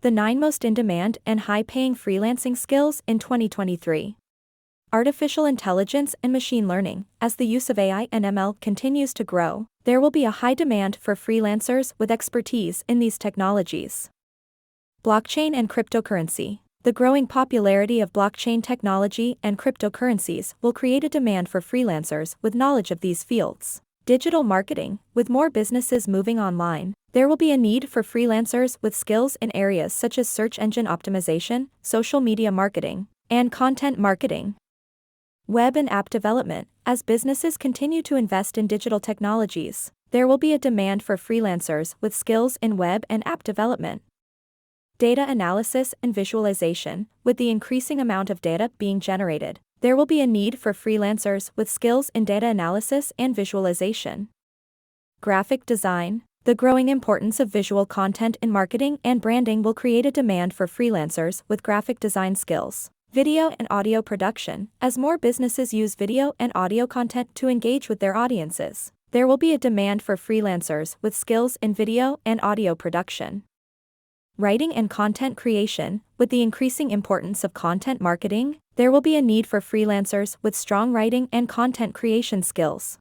The 9 most in-demand and high-paying freelancing skills in 2023. Artificial intelligence and machine learning. As the use of AI and ML continues to grow, there will be a high demand for freelancers with expertise in these technologies. Blockchain and cryptocurrency. The growing popularity of blockchain technology and cryptocurrencies will create a demand for freelancers with knowledge of these fields. Digital marketing. With more businesses moving online, there will be a need for freelancers with skills in areas such as search engine optimization, social media marketing, and content marketing. Web and app development. As businesses continue to invest in digital technologies, there will be a demand for freelancers with skills in web and app development. Data analysis and visualization. With the increasing amount of data being generated, there will be a need for freelancers with skills in data analysis and visualization. Graphic design. The growing importance of visual content in marketing and branding will create a demand for freelancers with graphic design skills. Video and audio production. As more businesses use video and audio content to engage with their audiences, there will be a demand for freelancers with skills in video and audio production. Writing and content creation. With the increasing importance of content marketing, there will be a need for freelancers with strong writing and content creation skills.